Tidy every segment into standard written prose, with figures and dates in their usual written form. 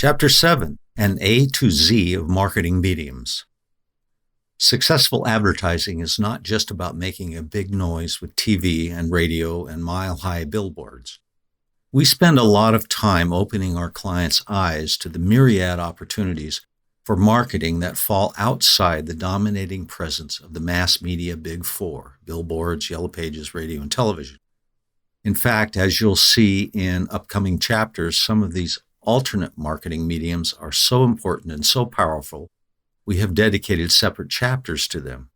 Chapter 7, An A to Z of Marketing Mediums. Successful advertising is not just about making a big noise with TV and radio and mile-high billboards. We spend a lot of time opening our clients' eyes to the myriad opportunities for marketing that fall outside the dominating presence of the mass media big four: billboards, yellow pages, radio, and television. In fact, as you'll see in upcoming chapters, some of these alternate marketing mediums are so important and so powerful, we have dedicated separate chapters to them.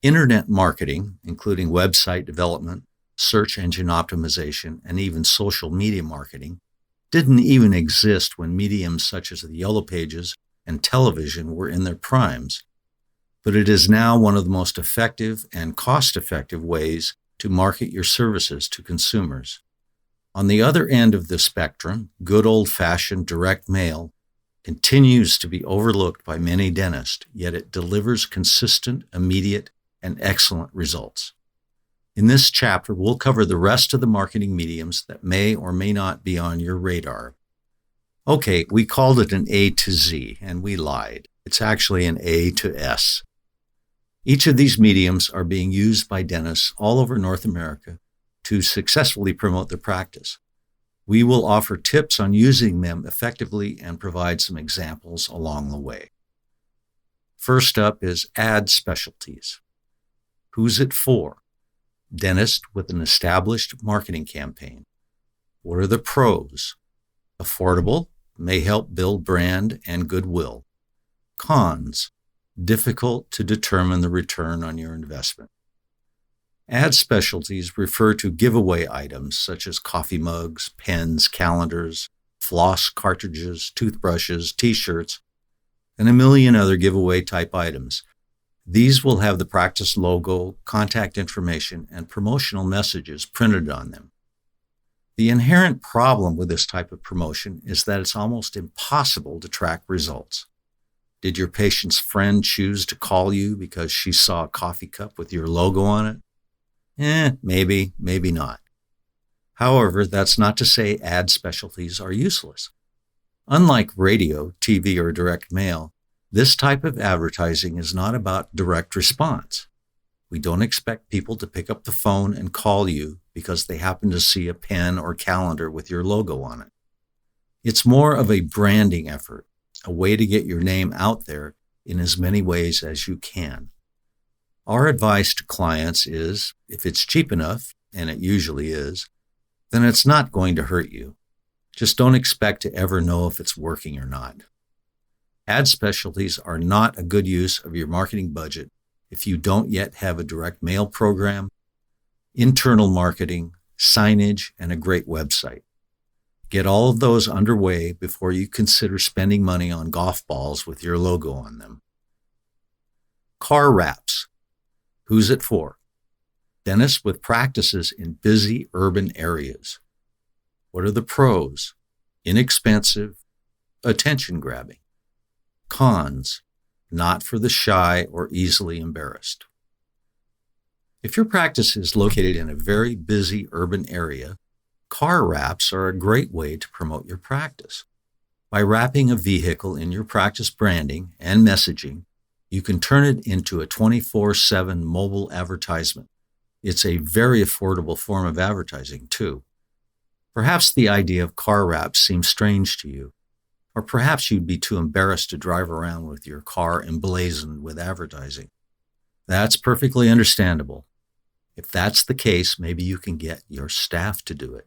Internet marketing, including website development, search engine optimization, and even social media marketing, didn't even exist when mediums such as the yellow pages and television were in their primes. But it is now one of the most effective and cost-effective ways to market your services to consumers. On the other end of the spectrum, good old-fashioned direct mail continues to be overlooked by many dentists, yet it delivers consistent, immediate, and excellent results. In this chapter, we'll cover the rest of the marketing mediums that may or may not be on your radar. Okay, we called it an A to Z, and we lied. It's actually an A to S. Each of these mediums are being used by dentists all over North America to successfully promote their practice. We will offer tips on using them effectively and provide some examples along the way. First up is ad specialties. Who's it for? Dentist with an established marketing campaign. What are the pros? Affordable, may help build brand and goodwill. Cons, difficult to determine the return on your investment. Ad specialties refer to giveaway items such as coffee mugs, pens, calendars, floss cartridges, toothbrushes, t-shirts, and a million other giveaway type items. These will have the practice logo, contact information, and promotional messages printed on them. The inherent problem with this type of promotion is that it's almost impossible to track results. Did your patient's friend choose to call you because she saw a coffee cup with your logo on it? Maybe, maybe not. However, that's not to say ad specialties are useless. Unlike radio, TV, or direct mail, this type of advertising is not about direct response. We don't expect people to pick up the phone and call you because they happen to see a pen or calendar with your logo on it. It's more of a branding effort, a way to get your name out there in as many ways as you can. Our advice to clients is, if it's cheap enough, and it usually is, then it's not going to hurt you. Just don't expect to ever know if it's working or not. Ad specialties are not a good use of your marketing budget if you don't yet have a direct mail program, internal marketing, signage, and a great website. Get all of those underway before you consider spending money on golf balls with your logo on them. Car wraps. Who's it for? Dentists with practices in busy urban areas. What are the pros? Inexpensive, attention-grabbing. Cons, not for the shy or easily embarrassed. If your practice is located in a very busy urban area, car wraps are a great way to promote your practice. By wrapping a vehicle in your practice branding and messaging, you can turn it into a 24/7 mobile advertisement. It's a very affordable form of advertising, too. Perhaps the idea of car wraps seems strange to you, or perhaps you'd be too embarrassed to drive around with your car emblazoned with advertising. That's perfectly understandable. If that's the case, maybe you can get your staff to do it.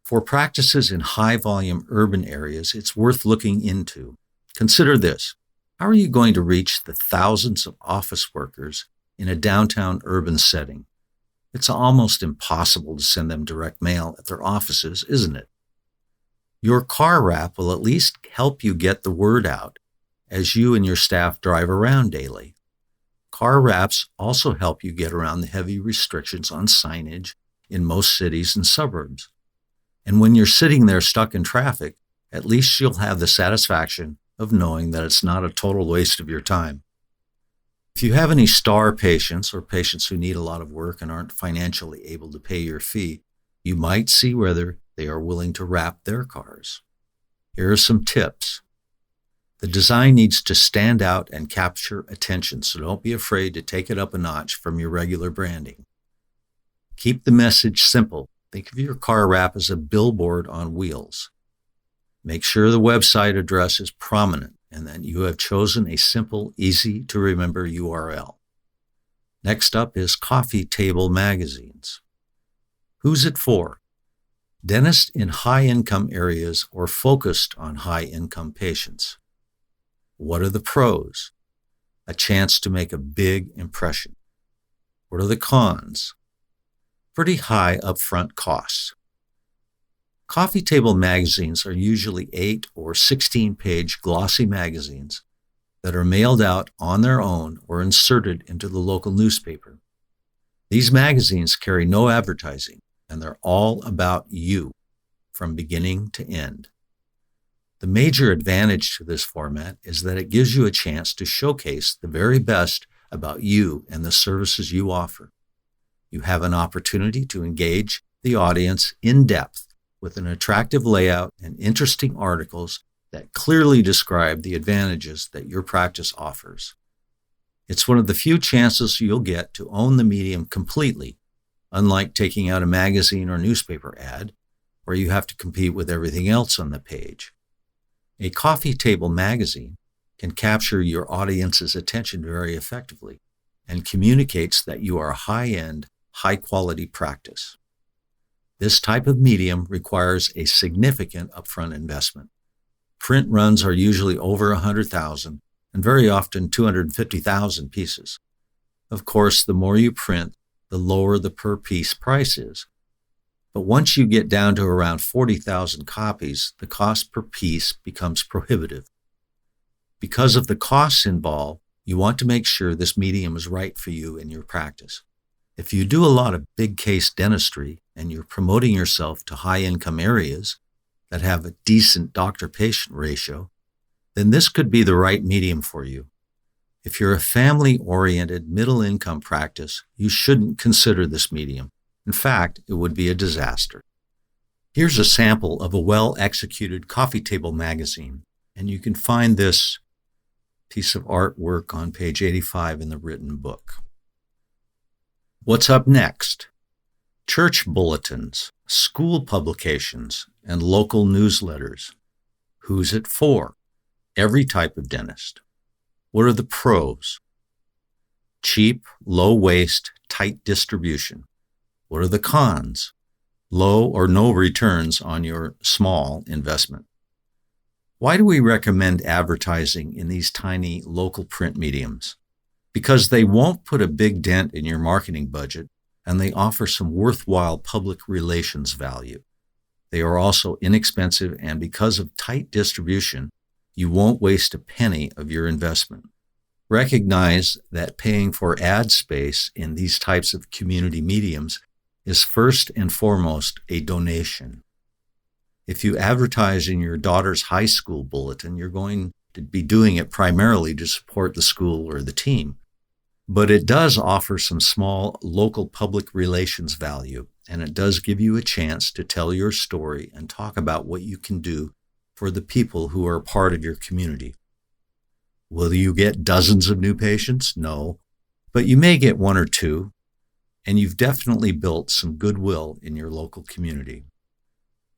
For practices in high-volume urban areas, it's worth looking into. Consider this. How are you going to reach the thousands of office workers in a downtown urban setting? It's almost impossible to send them direct mail at their offices, isn't it? Your car wrap will at least help you get the word out as you and your staff drive around daily. Car wraps also help you get around the heavy restrictions on signage in most cities and suburbs. And when you're sitting there stuck in traffic, at least you'll have the satisfaction of knowing that it's not a total waste of your time. If you have any star patients or patients who need a lot of work and aren't financially able to pay your fee, you might see whether they are willing to wrap their cars. Here are some tips. The design needs to stand out and capture attention, so don't be afraid to take it up a notch from your regular branding. Keep the message simple. Think of your car wrap as a billboard on wheels. Make sure the website address is prominent and that you have chosen a simple, easy-to-remember URL. Next up is coffee table magazines. Who's it for? Dentists in high-income areas or focused on high-income patients. What are the pros? A chance to make a big impression. What are the cons? Pretty high upfront costs. Coffee table magazines are usually 8 or 16-page glossy magazines that are mailed out on their own or inserted into the local newspaper. These magazines carry no advertising, and they're all about you from beginning to end. The major advantage to this format is that it gives you a chance to showcase the very best about you and the services you offer. You have an opportunity to engage the audience in depth with an attractive layout and interesting articles that clearly describe the advantages that your practice offers. It's one of the few chances you'll get to own the medium completely, unlike taking out a magazine or newspaper ad, where you have to compete with everything else on the page. A coffee table magazine can capture your audience's attention very effectively and communicates that you are a high-end, high-quality practice. This type of medium requires a significant upfront investment. Print runs are usually over 100,000 and very often 250,000 pieces. Of course, the more you print, the lower the per piece price is. But once you get down to around 40,000 copies, the cost per piece becomes prohibitive. Because of the costs involved, you want to make sure this medium is right for you and your practice. If you do a lot of big case dentistry and you're promoting yourself to high-income areas that have a decent doctor-patient ratio, then this could be the right medium for you. If you're a family-oriented, middle-income practice, you shouldn't consider this medium. In fact, it would be a disaster. Here's a sample of a well-executed coffee table magazine, and you can find this piece of artwork on page 85 in the written book. What's up next? Church bulletins, school publications, and local newsletters. Who's it for? Every type of dentist. What are the pros? Cheap, low waste, tight distribution. What are the cons? Low or no returns on your small investment. Why do we recommend advertising in these tiny local print mediums? Because they won't put a big dent in your marketing budget, and they offer some worthwhile public relations value. They are also inexpensive, and because of tight distribution, you won't waste a penny of your investment. Recognize that paying for ad space in these types of community mediums is first and foremost a donation. If you advertise in your daughter's high school bulletin, you're going to be doing it primarily to support the school or the team. But it does offer some small local public relations value, and it does give you a chance to tell your story and talk about what you can do for the people who are part of your community. Will you get dozens of new patients? No, but you may get one or two, and you've definitely built some goodwill in your local community.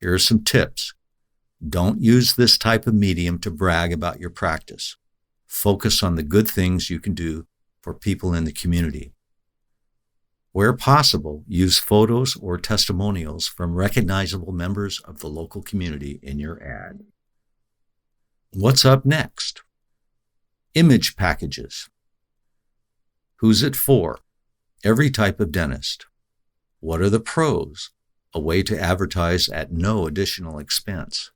Here are some tips. Don't use this type of medium to brag about your practice. Focus on the good things you can do for people in the community. Where possible, use photos or testimonials from recognizable members of the local community in your ad. What's up next? Image packages. Who's it for? Every type of dentist. What are the pros? A way to advertise at no additional expense.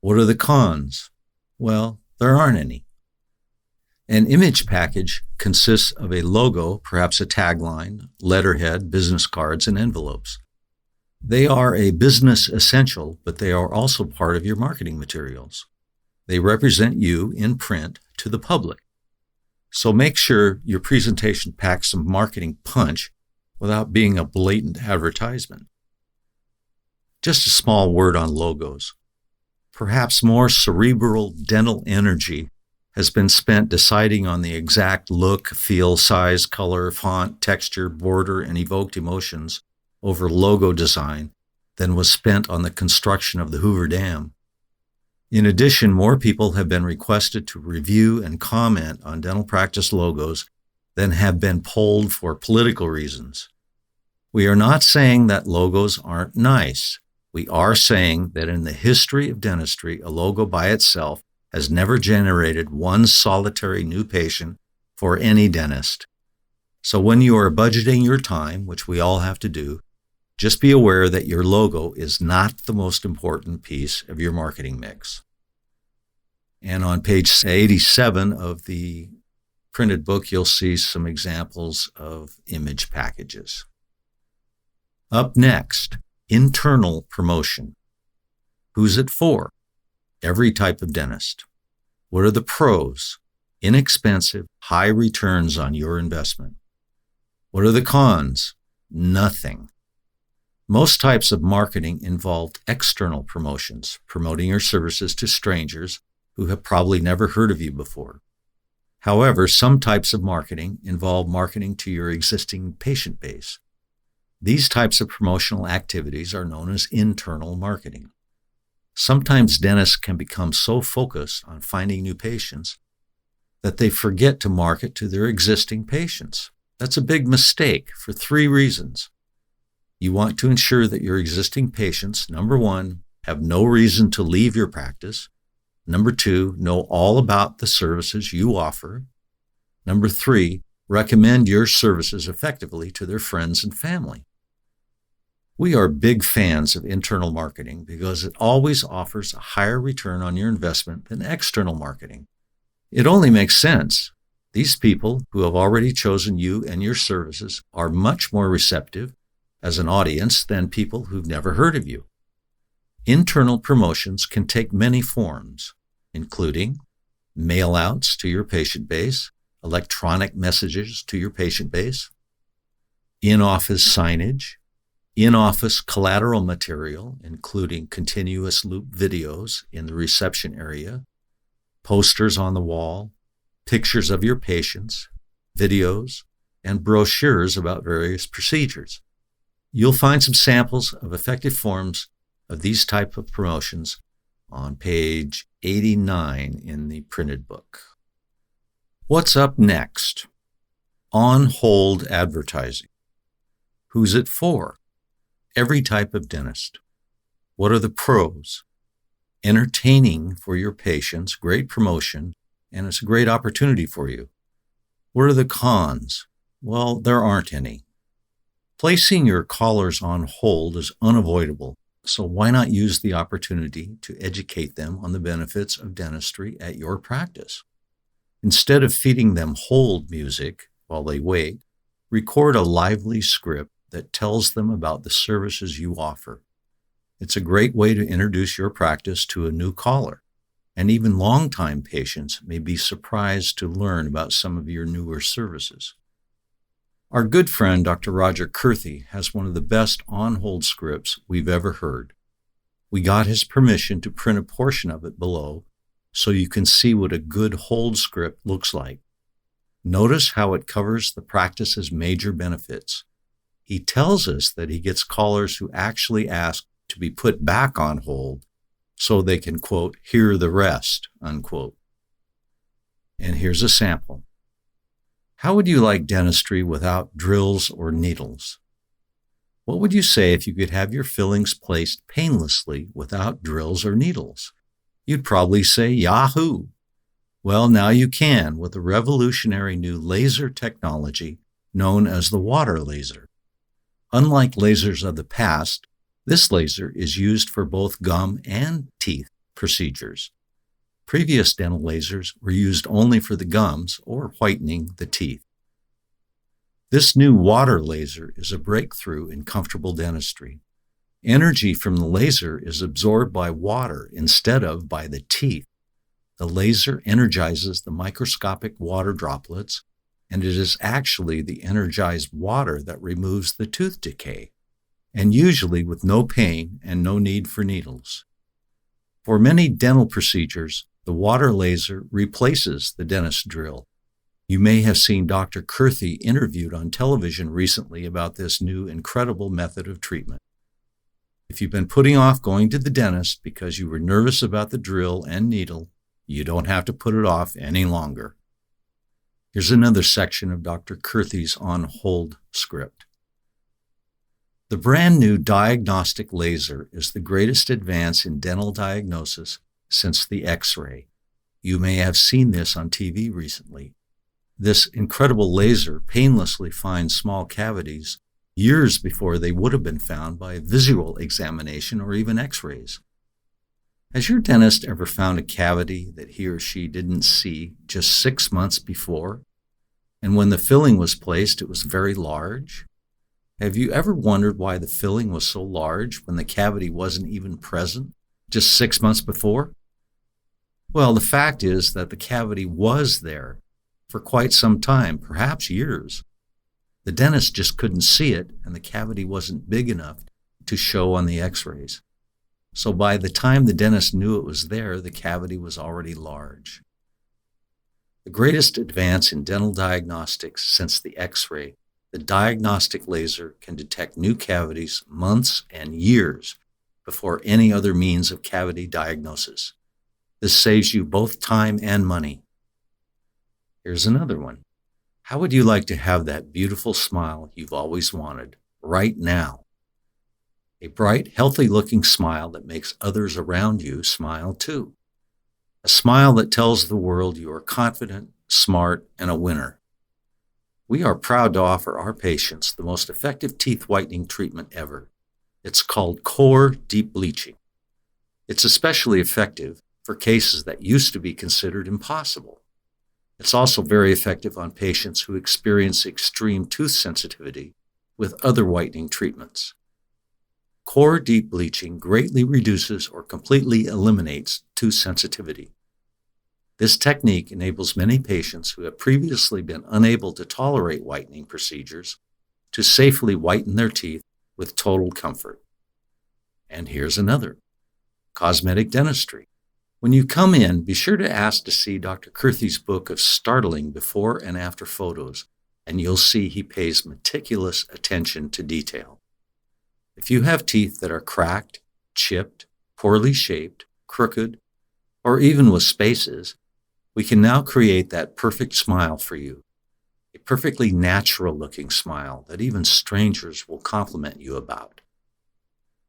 What are the cons? Well, there aren't any. An image package consists of a logo, perhaps a tagline, letterhead, business cards, and envelopes. They are a business essential, but they are also part of your marketing materials. They represent you in print to the public. So make sure your presentation packs some marketing punch without being a blatant advertisement. Just a small word on logos. Perhaps more cerebral dental energy has been spent deciding on the exact look, feel, size, color, font, texture, border, and evoked emotions over logo design than was spent on the construction of the Hoover Dam. In addition, more people have been requested to review and comment on dental practice logos than have been polled for political reasons. We are not saying that logos aren't nice. We are saying that in the history of dentistry, a logo by itself has never generated one solitary new patient for any dentist. So when you are budgeting your time, which we all have to do, just be aware that your logo is not the most important piece of your marketing mix. And on page 87 of the printed book, you'll see some examples of image packages. Up next, internal promotion. Who's it for? Every type of dentist. What are the pros? Inexpensive, high returns on your investment. What are the cons? Nothing. Most types of marketing involve external promotions, promoting your services to strangers who have probably never heard of you before. However, some types of marketing involve marketing to your existing patient base. These types of promotional activities are known as internal marketing. Sometimes dentists can become so focused on finding new patients that they forget to market to their existing patients. That's a big mistake for 3 reasons. You want to ensure that your existing patients, number 1, have no reason to leave your practice. Number 2, know all about the services you offer. Number 3, recommend your services effectively to their friends and family. We are big fans of internal marketing because it always offers a higher return on your investment than external marketing. It only makes sense. These people who have already chosen you and your services are much more receptive as an audience than people who've never heard of you. Internal promotions can take many forms, including mail-outs to your patient base, electronic messages to your patient base, in-office signage, in-office collateral material, including continuous loop videos in the reception area, posters on the wall, pictures of your patients, videos, and brochures about various procedures. You'll find some samples of effective forms of these type of promotions on page 89 in the printed book. What's up next? On-hold advertising. Who's it for? Every type of dentist. What are the pros? Entertaining for your patients, great promotion, and it's a great opportunity for you. What are the cons? Well, there aren't any. Placing your callers on hold is unavoidable, so why not use the opportunity to educate them on the benefits of dentistry at your practice? Instead of feeding them hold music while they wait, record a lively script that tells them about the services you offer. It's a great way to introduce your practice to a new caller, and even longtime patients may be surprised to learn about some of your newer services. Our good friend, Dr. Roger Kurthy, has one of the best on-hold scripts we've ever heard. We got his permission to print a portion of it below so you can see what a good hold script looks like. Notice how it covers the practice's major benefits. He tells us that he gets callers who actually ask to be put back on hold so they can, quote, hear the rest, unquote. And here's a sample. How would you like dentistry without drills or needles? What would you say if you could have your fillings placed painlessly without drills or needles? You'd probably say, Yahoo! Well, now you can with a revolutionary new laser technology known as the water laser. Unlike lasers of the past, this laser is used for both gum and teeth procedures. Previous dental lasers were used only for the gums or whitening the teeth. This new water laser is a breakthrough in comfortable dentistry. Energy from the laser is absorbed by water instead of by the teeth. The laser energizes the microscopic water droplets, and it is actually the energized water that removes the tooth decay, and usually with no pain and no need for needles. For many dental procedures, the water laser replaces the dentist drill. You may have seen Dr. Kurthy interviewed on television recently about this new incredible method of treatment. If you've been putting off going to the dentist because you were nervous about the drill and needle, you don't have to put it off any longer. Here's another section of Dr. Kurthy's on hold script. The brand new diagnostic laser is the greatest advance in dental diagnosis since the X-ray. You may have seen this on TV recently. This incredible laser painlessly finds small cavities years before they would have been found by visual examination or even X-rays. Has your dentist ever found a cavity that he or she didn't see just 6 months before? And when the filling was placed, it was very large? Have you ever wondered why the filling was so large when the cavity wasn't even present just 6 months before? Well, the fact is that the cavity was there for quite some time, perhaps years. The dentist just couldn't see it, and the cavity wasn't big enough to show on the X-rays. So by the time the dentist knew it was there, the cavity was already large. The greatest advance in dental diagnostics since the X-ray, the diagnostic laser can detect new cavities months and years before any other means of cavity diagnosis. This saves you both time and money. Here's another one. How would you like to have that beautiful smile you've always wanted right now? A bright, healthy-looking smile that makes others around you smile too. A smile that tells the world you are confident, smart, and a winner. We are proud to offer our patients the most effective teeth whitening treatment ever. It's called core deep bleaching. It's especially effective for cases that used to be considered impossible. It's also very effective on patients who experience extreme tooth sensitivity with other whitening treatments. Core deep bleaching greatly reduces or completely eliminates tooth sensitivity. This technique enables many patients who have previously been unable to tolerate whitening procedures to safely whiten their teeth with total comfort. And here's another. Cosmetic dentistry. When you come in, be sure to ask to see Dr. Kurthy's book of startling before and after photos, and you'll see he pays meticulous attention to detail. If you have teeth that are cracked, chipped, poorly shaped, crooked, or even with spaces, we can now create that perfect smile for you. A perfectly natural-looking smile that even strangers will compliment you about.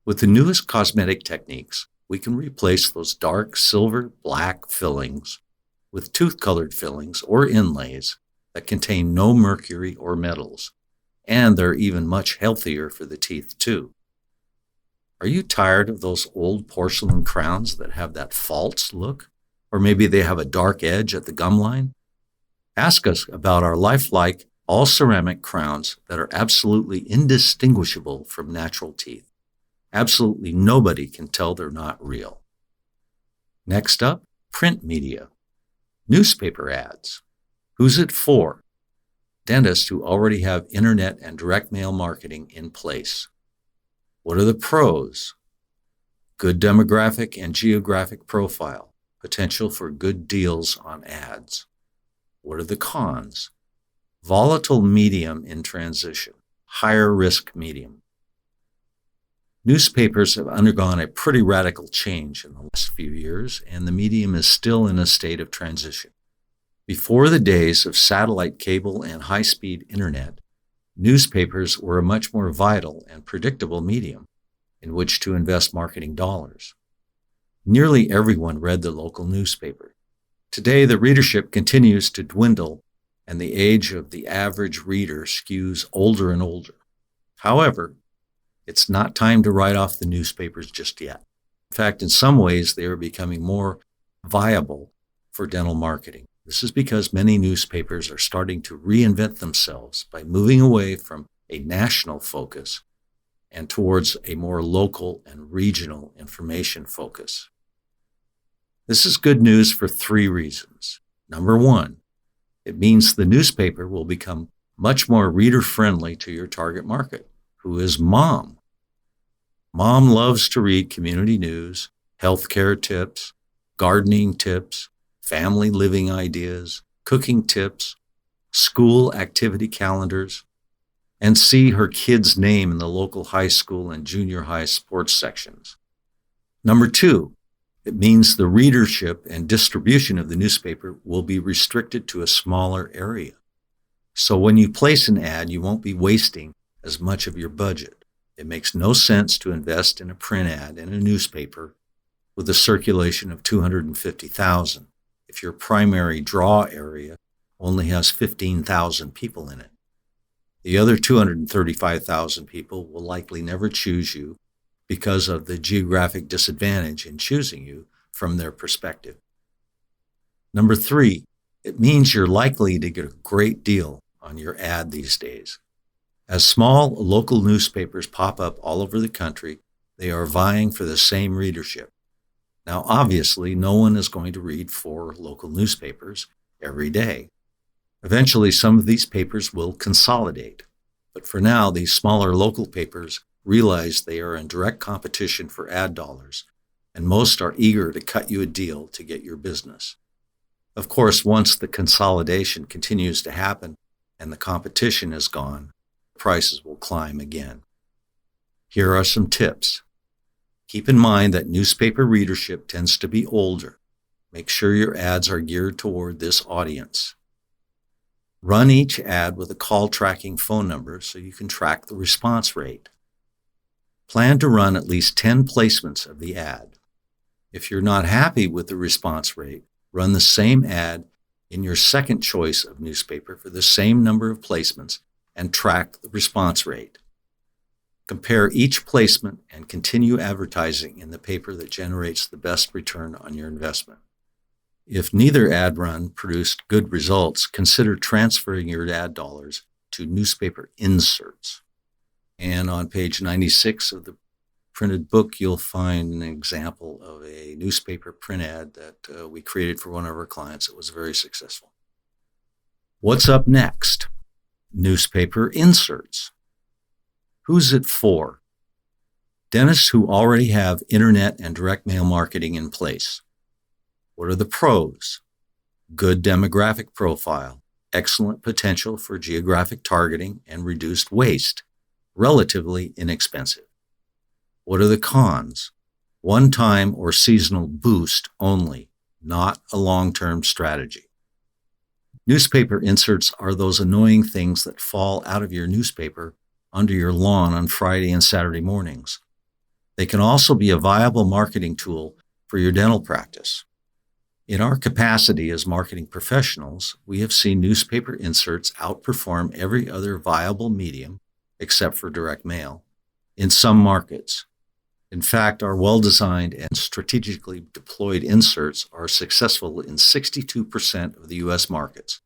With the newest cosmetic techniques, we can replace those dark silver black fillings with tooth-colored fillings or inlays that contain no mercury or metals, and they're even much healthier for the teeth too. Are you tired of those old porcelain crowns that have that false look? Or maybe they have a dark edge at the gum line? Ask us about our lifelike, all-ceramic crowns that are absolutely indistinguishable from natural teeth. Absolutely nobody can tell they're not real. Next up, print media. Newspaper ads. Who's it for? Dentists who already have internet and direct mail marketing in place. What are the pros? Good demographic and geographic profile. Potential for good deals on ads. What are the cons? Volatile medium in transition. Higher risk medium. Newspapers have undergone a pretty radical change in the last few years, and the medium is still in a state of transition. Before the days of satellite cable and high-speed internet, newspapers were a much more vital and predictable medium in which to invest marketing dollars. Nearly everyone read the local newspaper. Today, the readership continues to dwindle, and the age of the average reader skews older and older. However, it's not time to write off the newspapers just yet. In fact, in some ways, they are becoming more viable for dental marketing. This is because many newspapers are starting to reinvent themselves by moving away from a national focus and towards a more local and regional information focus. This is good news for 3 reasons. Number 1, it means the newspaper will become much more reader-friendly to your target market, who is Mom. Mom loves to read community news, healthcare tips, gardening tips, family living ideas, cooking tips, school activity calendars, and see her kid's name in the local high school and junior high sports sections. Number 2, it means the readership and distribution of the newspaper will be restricted to a smaller area. So when you place an ad, you won't be wasting as much of your budget. It makes no sense to invest in a print ad in a newspaper with a circulation of 250,000 if your primary draw area only has 15,000 people in it. The other 235,000 people will likely never choose you because of the geographic disadvantage in choosing you from their perspective. Number 3, it means you're likely to get a great deal on your ad these days. As small local newspapers pop up all over the country, they are vying for the same readership. Now, obviously, no one is going to read 4 local newspapers every day. Eventually, some of these papers will consolidate. But for now, these smaller local papers realize they are in direct competition for ad dollars, and most are eager to cut you a deal to get your business. Of course, once the consolidation continues to happen and the competition is gone, prices will climb again. Here are some tips. Keep in mind that newspaper readership tends to be older. Make sure your ads are geared toward this audience. Run each ad with a call tracking phone number so you can track the response rate. Plan to run at least 10 placements of the ad. If you're not happy with the response rate, run the same ad in your second choice of newspaper for the same number of placements and track the response rate. Compare each placement and continue advertising in the paper that generates the best return on your investment. If neither ad run produced good results, consider transferring your ad dollars to newspaper inserts. And on page 96 of the printed book, you'll find an example of a newspaper print ad that we created for one of our clients. It was very successful. What's up next? Newspaper inserts. Who's it for? Dentists who already have internet and direct mail marketing in place. What are the pros? Good demographic profile, excellent potential for geographic targeting, and reduced waste, relatively inexpensive. What are the cons? One-time or seasonal boost only, not a long-term strategy. Newspaper inserts are those annoying things that fall out of your newspaper onto your lawn on Friday and Saturday mornings. They can also be a viable marketing tool for your dental practice. In our capacity as marketing professionals, we have seen newspaper inserts outperform every other viable medium, except for direct mail, in some markets. In fact, our well-designed and strategically deployed inserts are successful in 62% of the U.S. markets,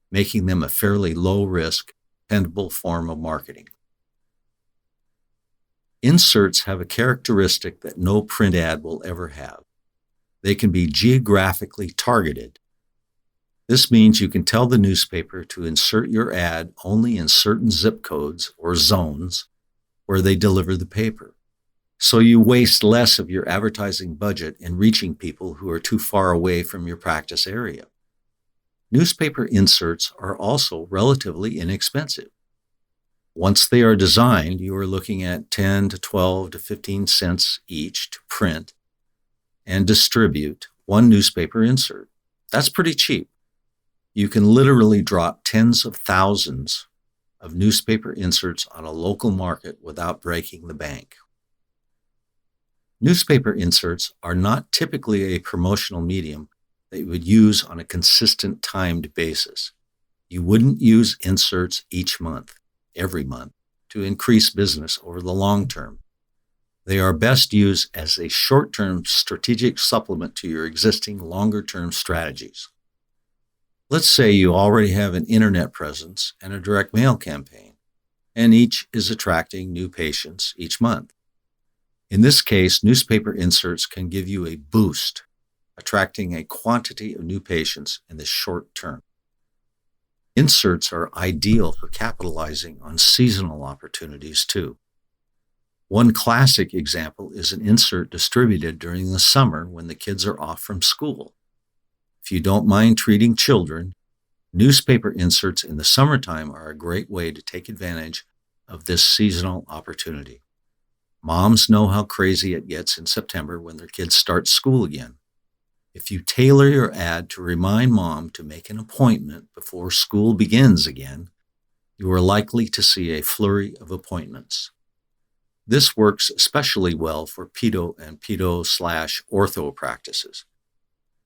making them a fairly low-risk, dependable form of marketing. Inserts have a characteristic that no print ad will ever have. They can be geographically targeted. This means you can tell the newspaper to insert your ad only in certain zip codes or zones where they deliver the paper. So you waste less of your advertising budget in reaching people who are too far away from your practice area. Newspaper inserts are also relatively inexpensive. Once they are designed, you are looking at 10 to 12 to 15 cents each to print and distribute one newspaper insert. That's pretty cheap. You can literally drop tens of thousands of newspaper inserts on a local market without breaking the bank. Newspaper inserts are not typically a promotional medium that you would use on a consistent timed basis. You wouldn't use inserts each month, every month, to increase business over the long term. They are best used as a short-term strategic supplement to your existing longer-term strategies. Let's say you already have an internet presence and a direct mail campaign, and each is attracting new patients each month. In this case, newspaper inserts can give you a boost, attracting a quantity of new patients in the short term. Inserts are ideal for capitalizing on seasonal opportunities too. One classic example is an insert distributed during the summer when the kids are off from school. If you don't mind treating children, newspaper inserts in the summertime are a great way to take advantage of this seasonal opportunity. Moms know how crazy it gets in September when their kids start school again. If you tailor your ad to remind mom to make an appointment before school begins again, you are likely to see a flurry of appointments. This works especially well for pedo and pedo/ortho practices.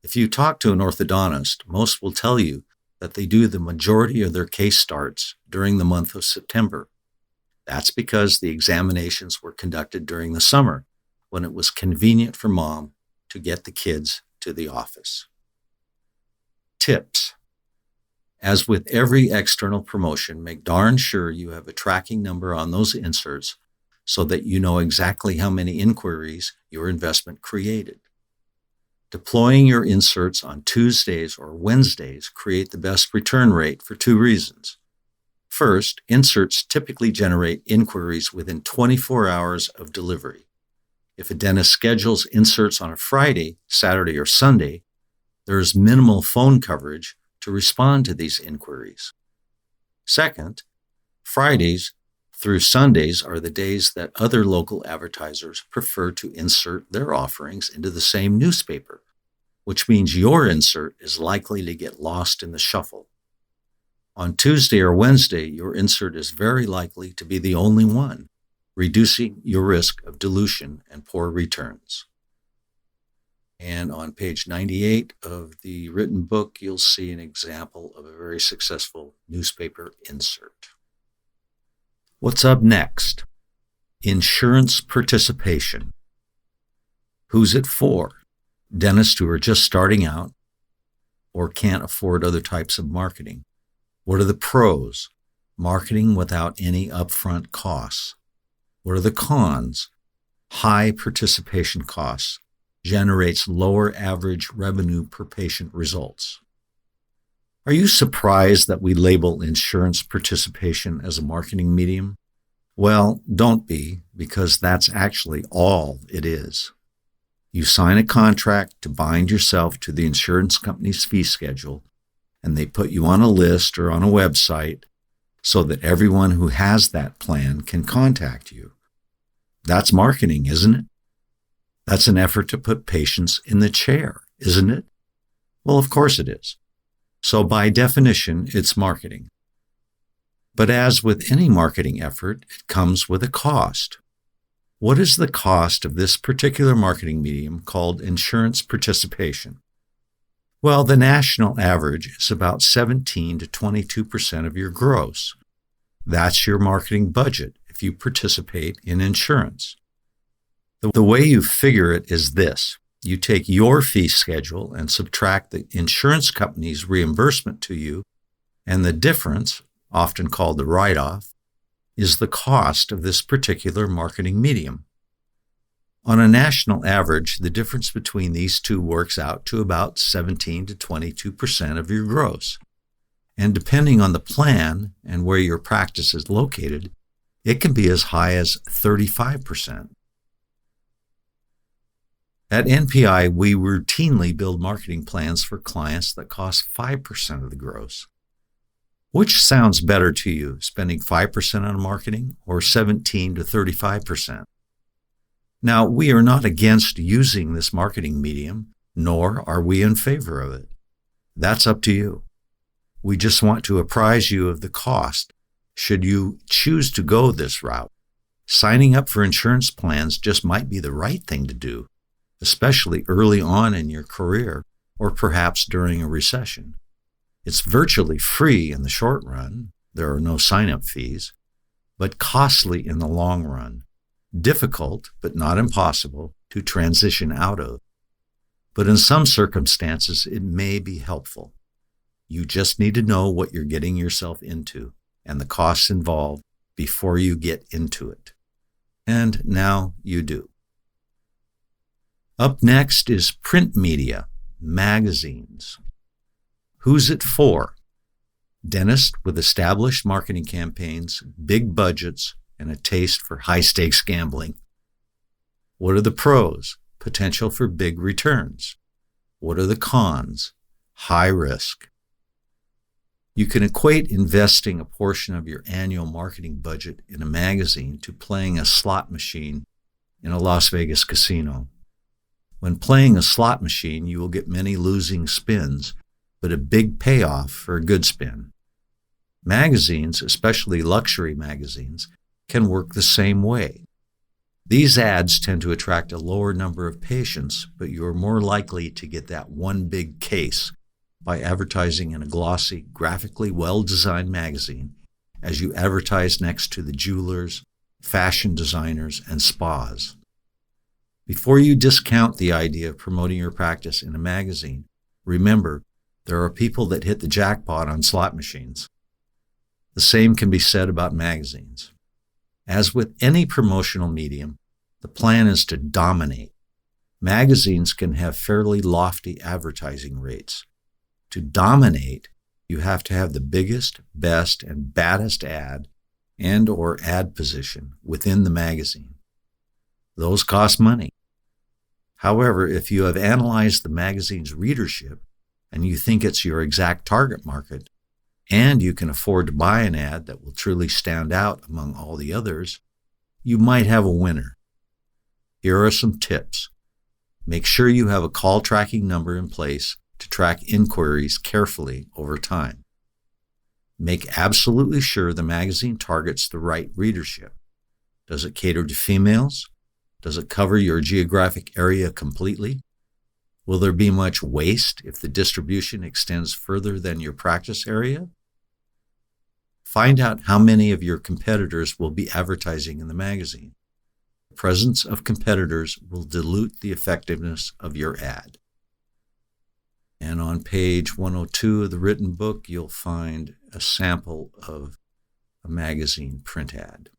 If you talk to an orthodontist, most will tell you that they do the majority of their case starts during the month of September. That's because the examinations were conducted during the summer, when it was convenient for mom to get the kids to the office. Tips. As with every external promotion, make darn sure you have a tracking number on those inserts so that you know exactly how many inquiries your investment created. Deploying your inserts on Tuesdays or Wednesdays create the best return rate for two reasons. First, inserts typically generate inquiries within 24 hours of delivery. If a dentist schedules inserts on a Friday, Saturday, or Sunday, there is minimal phone coverage to respond to these inquiries. Second, Fridays through Sundays are the days that other local advertisers prefer to insert their offerings into the same newspaper, which means your insert is likely to get lost in the shuffle. On Tuesday or Wednesday, your insert is very likely to be the only one, reducing your risk of dilution and poor returns. And on page 98 of the written book, you'll see an example of a very successful newspaper insert. What's up next? Insurance participation. Who's it for? Dentists who are just starting out or can't afford other types of marketing. What are the pros? Marketing without any upfront costs. What are the cons? High participation costs generates lower average revenue per patient results. Are you surprised that we label insurance participation as a marketing medium? Well, don't be, because that's actually all it is. You sign a contract to bind yourself to the insurance company's fee schedule, and they put you on a list or on a website so that everyone who has that plan can contact you. That's marketing, isn't it? That's an effort to put patients in the chair, isn't it? Well, of course it is. So by definition, it's marketing. But as with any marketing effort, it comes with a cost. What is the cost of this particular marketing medium called insurance participation? Well, the national average is about 17 to 22% of your gross. That's your marketing budget if you participate in insurance. The way you figure it is this. You take your fee schedule and subtract the insurance company's reimbursement to you, and the difference, often called the write-off, is the cost of this particular marketing medium. On a national average, the difference between these two works out to about 17 to 22% of your gross. And depending on the plan and where your practice is located, it can be as high as 35%. At NPI, we routinely build marketing plans for clients that cost 5% of the gross. Which sounds better to you, spending 5% on marketing or 17 to 35%? Now, we are not against using this marketing medium, nor are we in favor of it. That's up to you. We just want to apprise you of the cost should you choose to go this route. Signing up for insurance plans just might be the right thing to do, especially early on in your career or perhaps during a recession. It's virtually free in the short run. There are no sign-up fees, but costly in the long run. Difficult, but not impossible, to transition out of. But in some circumstances, it may be helpful. You just need to know what you're getting yourself into and the costs involved before you get into it. And now you do. Up next is print media, magazines. Who's it for? Dentists with established marketing campaigns, big budgets, and a taste for high-stakes gambling. What are the pros? Potential for big returns. What are the cons? High risk. You can equate investing a portion of your annual marketing budget in a magazine to playing a slot machine in a Las Vegas casino. When playing a slot machine, you will get many losing spins, but a big payoff for a good spin. Magazines, especially luxury magazines, can work the same way. These ads tend to attract a lower number of patients, but you are more likely to get that one big case by advertising in a glossy, graphically well-designed magazine as you advertise next to the jewelers, fashion designers, and spas. Before you discount the idea of promoting your practice in a magazine, remember there are people that hit the jackpot on slot machines. The same can be said about magazines. As with any promotional medium, the plan is to dominate. Magazines can have fairly lofty advertising rates. To dominate, you have to have the biggest, best, and baddest ad and/or ad position within the magazine. Those cost money. However, if you have analyzed the magazine's readership and you think it's your exact target market, and you can afford to buy an ad that will truly stand out among all the others, you might have a winner. Here are some tips. Make sure you have a call tracking number in place to track inquiries carefully over time. Make absolutely sure the magazine targets the right readership. Does it cater to females? Does it cover your geographic area completely? Will there be much waste if the distribution extends further than your practice area? Find out how many of your competitors will be advertising in the magazine. The presence of competitors will dilute the effectiveness of your ad. And on page 102 of the written book, you'll find a sample of a magazine print ad.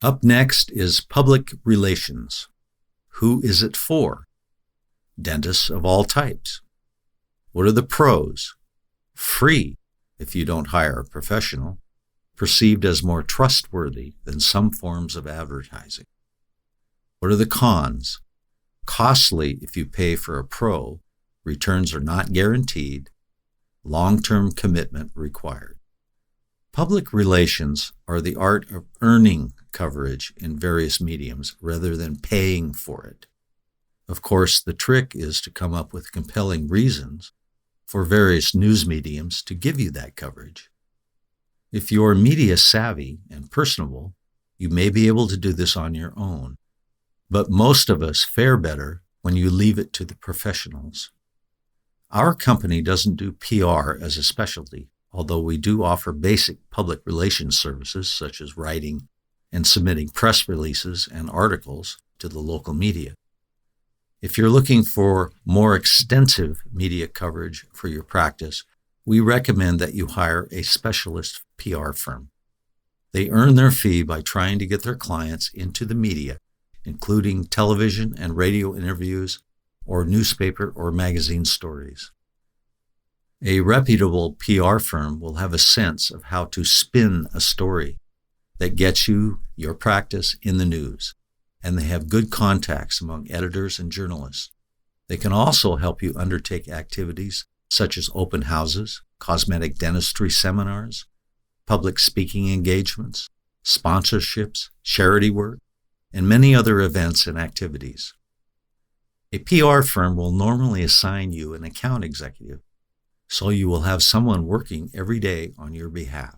Up next is public relations. Who is it for? Dentists of all types. What are the pros? Free, if you don't hire a professional, perceived as more trustworthy than some forms of advertising. What are the cons? Costly if you pay for a pro, returns are not guaranteed, long-term commitment required. Public relations are the art of earning coverage in various mediums rather than paying for it. Of course, the trick is to come up with compelling reasons for various news mediums to give you that coverage. If you're media savvy and personable, you may be able to do this on your own, but most of us fare better when you leave it to the professionals. Our company doesn't do PR as a specialty, although we do offer basic public relations services such as writing and submitting press releases and articles to the local media. If you're looking for more extensive media coverage for your practice, we recommend that you hire a specialist PR firm. They earn their fee by trying to get their clients into the media, including television and radio interviews or newspaper or magazine stories. A reputable PR firm will have a sense of how to spin a story that gets you, your practice, in the news, and they have good contacts among editors and journalists. They can also help you undertake activities such as open houses, cosmetic dentistry seminars, public speaking engagements, sponsorships, charity work, and many other events and activities. A PR firm will normally assign you an account executive, so you will have someone working every day on your behalf.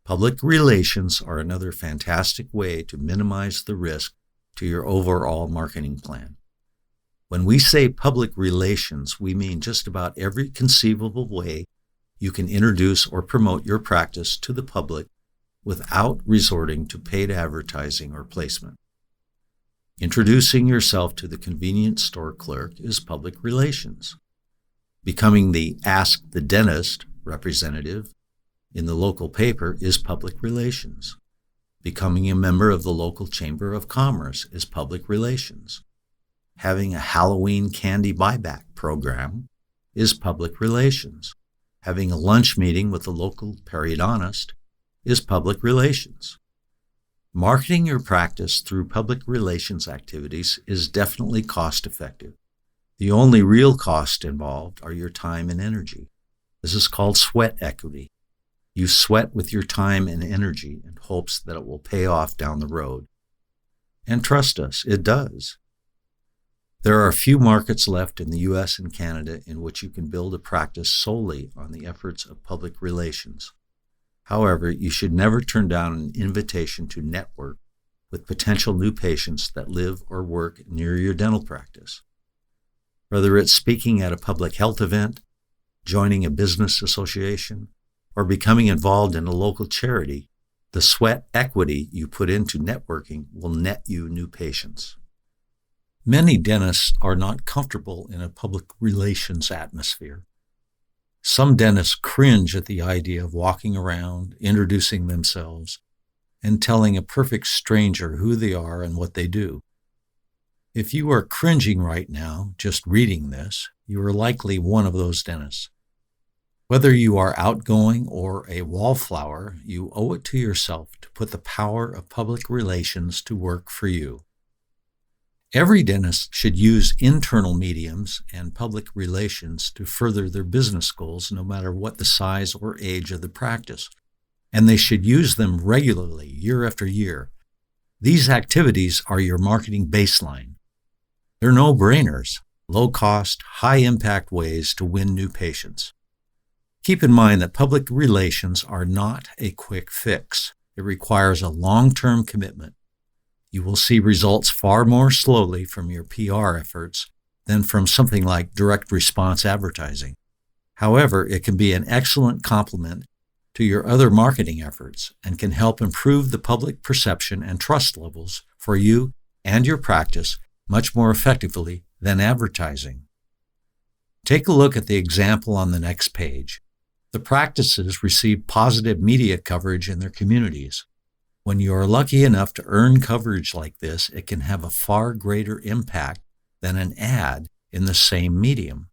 Public relations are another fantastic way to minimize the risk to your overall marketing plan. When we say public relations, we mean just about every conceivable way you can introduce or promote your practice to the public without resorting to paid advertising or placement. Introducing yourself to the convenience store clerk is public relations. Becoming the Ask the Dentist representative in the local paper is public relations. Becoming a member of the local Chamber of Commerce is public relations. Having a Halloween candy buyback program is public relations. having a lunch meeting with the local periodontist is public relations. Marketing your practice through public relations activities is definitely cost-effective. The only real costs involved are your time and energy. This is called sweat equity. You sweat with your time and energy in hopes that it will pay off down the road. And trust us, it does. There are a few markets left in the U.S. and Canada in which you can build a practice solely on the efforts of public relations. However, you should never turn down an invitation to network with potential new patients that live or work near your dental practice. Whether it's speaking at a public health event, joining a business association, or becoming involved in a local charity, the sweat equity you put into networking will net you new patients. Many dentists are not comfortable in a public relations atmosphere. Some dentists cringe at the idea of walking around, introducing themselves, and telling a perfect stranger who they are and what they do. If you are cringing right now, just reading this, you are likely one of those dentists. Whether you are outgoing or a wallflower, you owe it to yourself to put the power of public relations to work for you. Every dentist should use internal mediums and public relations to further their business goals, no matter what the size or age of the practice, and they should use them regularly, year after year. These activities are your marketing baseline. They're no-brainers, low-cost, high-impact ways to win new patients. Keep in mind that public relations are not a quick fix. It requires a long-term commitment. You will see results far more slowly from your PR efforts than from something like direct response advertising. However, it can be an excellent complement to your other marketing efforts and can help improve the public perception and trust levels for you and your practice much more effectively than advertising. Take a look at the example on the next page. The practices receive positive media coverage in their communities. When you are lucky enough to earn coverage like this, it can have a far greater impact than an ad in the same medium,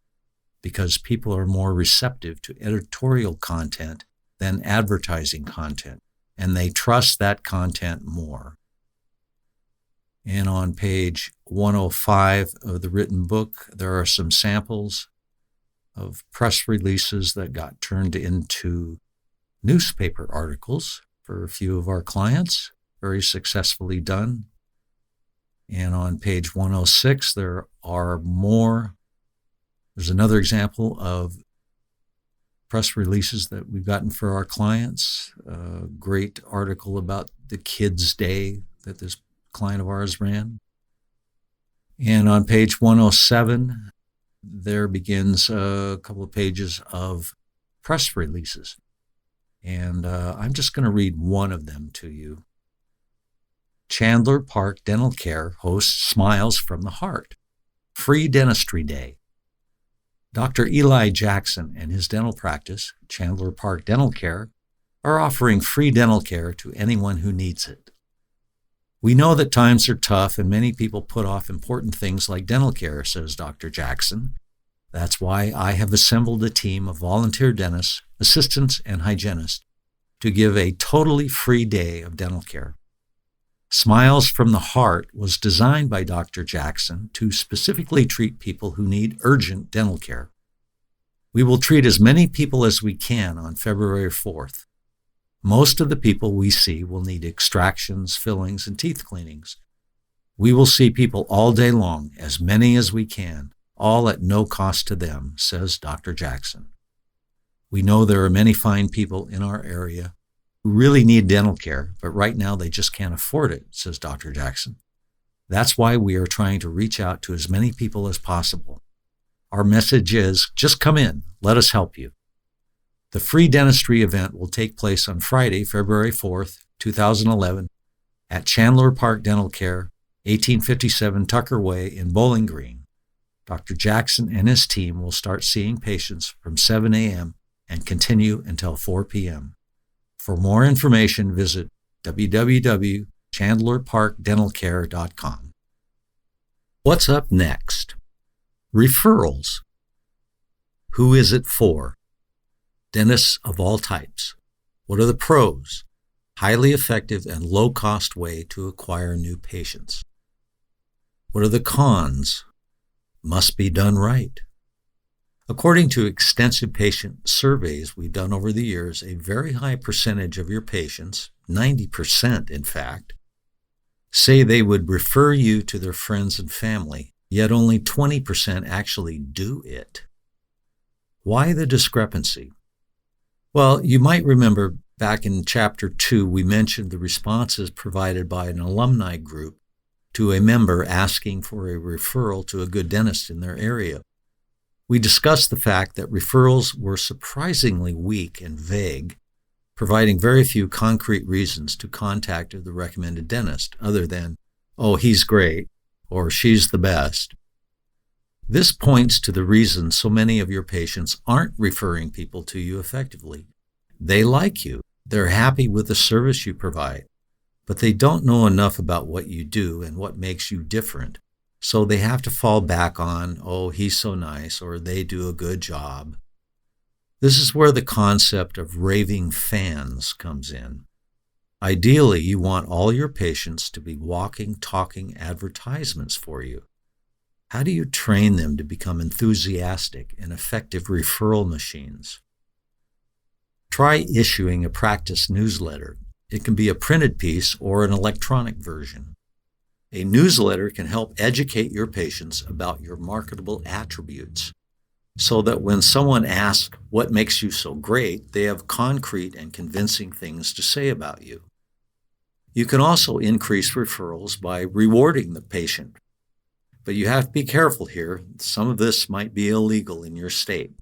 because people are more receptive to editorial content than advertising content, and they trust that content more. And on page 105 of the written book, there are some samples of press releases that got turned into newspaper articles for a few of our clients, very successfully done. And on page 106, there are more. There's another example of press releases that we've gotten for our clients. A great article about the Kids' Day that this client of ours ran. And on page 107, there begins a couple of pages of press releases. And I'm just going to read one of them to you. Chandler Park Dental Care hosts Smiles from the Heart, Free Dentistry Day. Dr. Eli Jackson and his dental practice, Chandler Park Dental Care, are offering free dental care to anyone who needs it. We know that times are tough and many people put off important things like dental care, says Dr. Jackson. That's why I have assembled a team of volunteer dentists, assistants, and hygienists to give a totally free day of dental care. Smiles from the Heart was designed by Dr. Jackson to specifically treat people who need urgent dental care. We will treat as many people as we can on February 4th. Most of the people we see will need extractions, fillings, and teeth cleanings. We will see people all day long, as many as we can, all at no cost to them, says Dr. Jackson. We know there are many fine people in our area who really need dental care, but right now they just can't afford it, says Dr. Jackson. That's why we are trying to reach out to as many people as possible. Our message is, just come in, let us help you. The free dentistry event will take place on Friday, February 4th, 2011, at Chandler Park Dental Care, 1857 Tucker Way in Bowling Green. Dr. Jackson and his team will start seeing patients from 7 a.m. and continue until 4 p.m. For more information, visit www.chandlerparkdentalcare.com. What's up next? Referrals. Who is it for? Dentists of all types. What are the pros? Highly effective and low-cost way to acquire new patients. What are the cons? Must be done right. According to extensive patient surveys we've done over the years, a very high percentage of your patients, 90% in fact, say they would refer you to their friends and family, yet only 20% actually do it. Why the discrepancy? Well, you might remember back in Chapter 2, we mentioned the responses provided by an alumni group to a member asking for a referral to a good dentist in their area. We discussed the fact that referrals were surprisingly weak and vague, providing very few concrete reasons to contact the recommended dentist other than, oh, he's great, or she's the best. This points to the reason so many of your patients aren't referring people to you effectively. They like you. They're happy with the service you provide, but they don't know enough about what you do and what makes you different. So they have to fall back on, oh, he's so nice, or they do a good job. This is where the concept of raving fans comes in. Ideally, you want all your patients to be walking, talking advertisements for you. How do you train them to become enthusiastic and effective referral machines? Try issuing a practice newsletter. It can be a printed piece or an electronic version. A newsletter can help educate your patients about your marketable attributes so that when someone asks what makes you so great, they have concrete and convincing things to say about you. You can also increase referrals by rewarding the patient. But you have to be careful here. Some of this might be illegal in your state.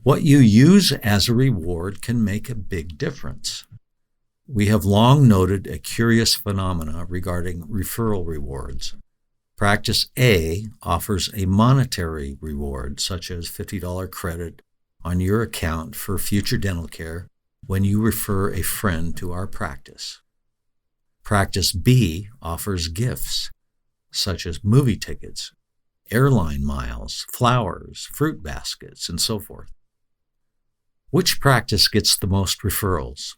What you use as a reward can make a big difference. We have long noted a curious phenomena regarding referral rewards. Practice A offers a monetary reward, such as $50 credit on your account for future dental care when you refer a friend to our practice. Practice B offers gifts, such as movie tickets, airline miles, flowers, fruit baskets, and so forth. Which practice gets the most referrals?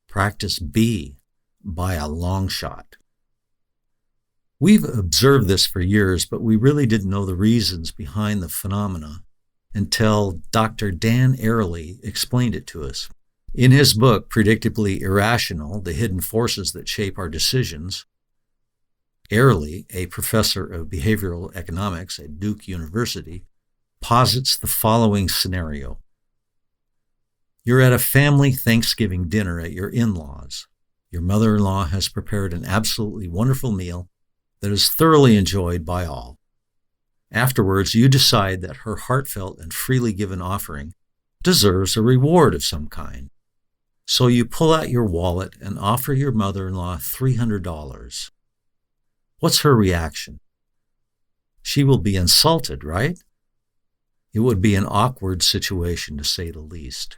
Practice B, by a long shot. We've observed this for years, but we really didn't know the reasons behind the phenomena until Dr. Dan Ariely explained it to us. In his book, Predictably Irrational, The Hidden Forces That Shape Our Decisions, Ariely, a professor of behavioral economics at Duke University, posits the following scenario. You're at a family Thanksgiving dinner at your in-laws. Your mother-in-law has prepared an absolutely wonderful meal that is thoroughly enjoyed by all. Afterwards, you decide that her heartfelt and freely given offering deserves a reward of some kind. So you pull out your wallet and offer your mother-in-law $300. What's her reaction? She will be insulted, right? It would be an awkward situation, to say the least.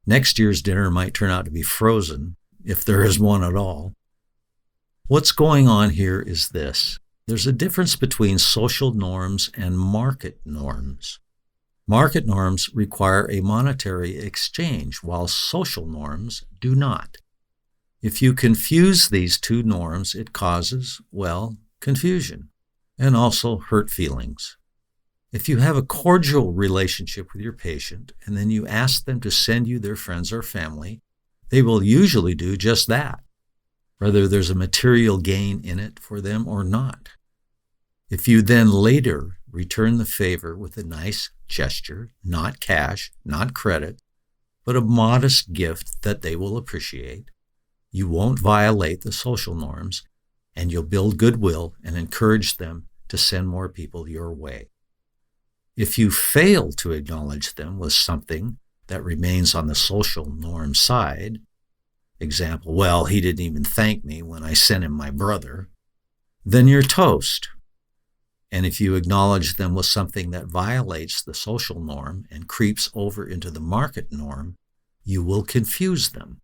Next year's dinner might turn out to be frozen, if there is one at all. What's going on here is this. There's a difference between social norms and market norms. Market norms require a monetary exchange, while social norms do not. If you confuse these two norms, it causes, well, confusion and also hurt feelings. If you have a cordial relationship with your patient and then you ask them to send you their friends or family, they will usually do just that, whether there's a material gain in it for them or not. If you then later return the favor with a nice gesture, not cash, not credit, but a modest gift that they will appreciate, you won't violate the social norms, and you'll build goodwill and encourage them to send more people your way. If you fail to acknowledge them with something that remains on the social norm side, example, well, he didn't even thank me when I sent him my brother, then you're toast. And if you acknowledge them with something that violates the social norm and creeps over into the market norm, you will confuse them.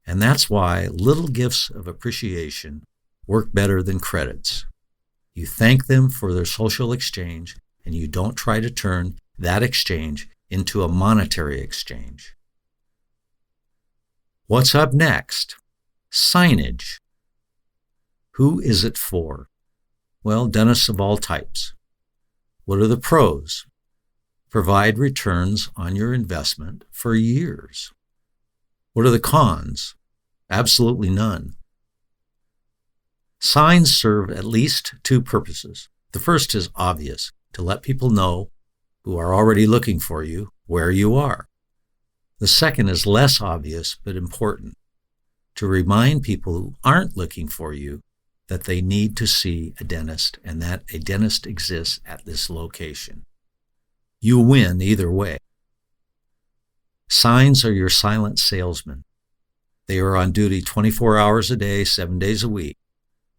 And that's why little gifts of appreciation work better than credits. You thank them for their social exchange, and you don't try to turn that exchange into a monetary exchange. What's up next? Signage. Who is it for? Well, dentists of all types. What are the pros? Provide returns on your investment for years. What are the cons? Absolutely none. Signs serve at least two purposes. The first is obvious, to let people know who are already looking for you where you are. The second is less obvious but important, to remind people who aren't looking for you that they need to see a dentist and that a dentist exists at this location. You win either way. Signs are your silent salesmen. They are on duty 24 hours a day, 7 days a week.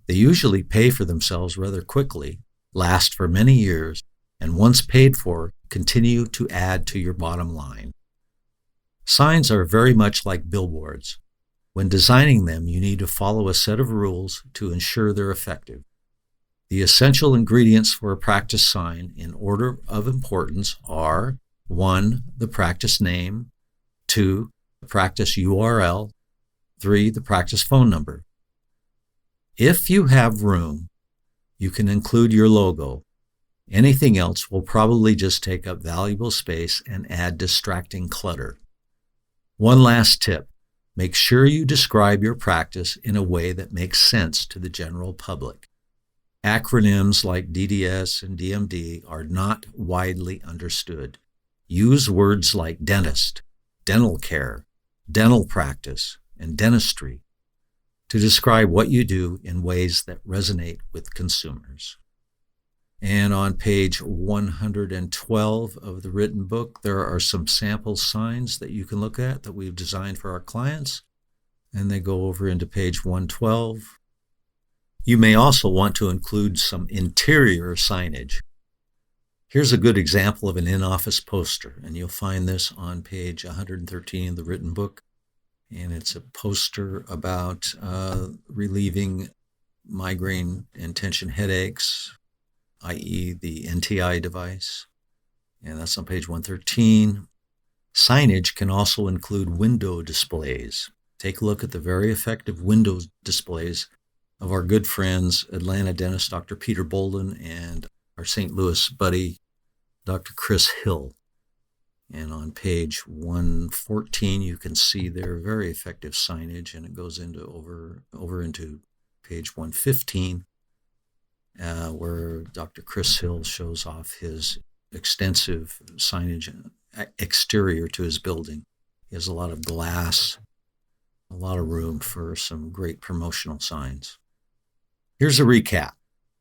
They usually pay for themselves rather quickly, last for many years, and once paid for, continue to add to your bottom line. Signs are very much like billboards. When designing them, you need to follow a set of rules to ensure they're effective. The essential ingredients for a practice sign in order of importance are 1. The practice name, 2. The practice URL, 3. The practice phone number. If you have room, you can include your logo. Anything else will probably just take up valuable space and add distracting clutter. One last tip. Make sure you describe your practice in a way that makes sense to the general public. Acronyms like DDS and DMD are not widely understood. Use words like dentist, dental care, dental practice, and dentistry to describe what you do in ways that resonate with consumers. And on page 112 of the written book, there are some sample signs that you can look at that we've designed for our clients, and they go over into page 112. You may also want to include some interior signage. Here's a good example of an in-office poster, and you'll find this on page 113 of the written book. And it's a poster about relieving migraine and tension headaches, i.e. the NTI device. And that's on page 113. Signage can also include window displays. Take a look at the very effective window displays of our good friends, Atlanta dentist Dr. Peter Bolden and our St. Louis buddy, Dr. Chris Hill. And on page 114, you can see their very effective signage, and it goes into over into page 115, where Dr. Chris Hill shows off his extensive signage exterior to his building. He has a lot of glass, a lot of room for some great promotional signs. Here's a recap.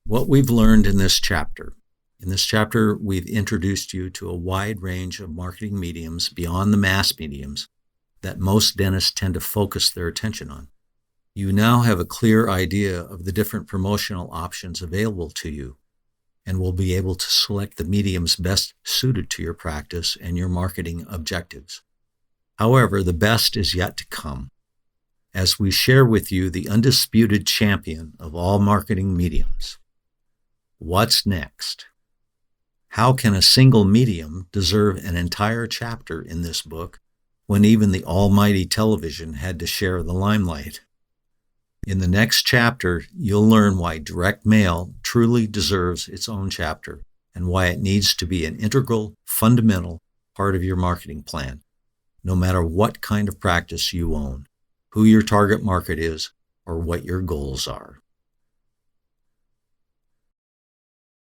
What we've learned in this chapter. In this chapter, we've introduced you to a wide range of marketing mediums beyond the mass mediums that most dentists tend to focus their attention on. You now have a clear idea of the different promotional options available to you and will be able to select the mediums best suited to your practice and your marketing objectives. However, the best is yet to come, as we share with you the undisputed champion of all marketing mediums. What's next? How can a single medium deserve an entire chapter in this book when even the almighty television had to share the limelight? In the next chapter, you'll learn why direct mail truly deserves its own chapter and why it needs to be an integral, fundamental part of your marketing plan, no matter what kind of practice you own, who your target market is, or what your goals are.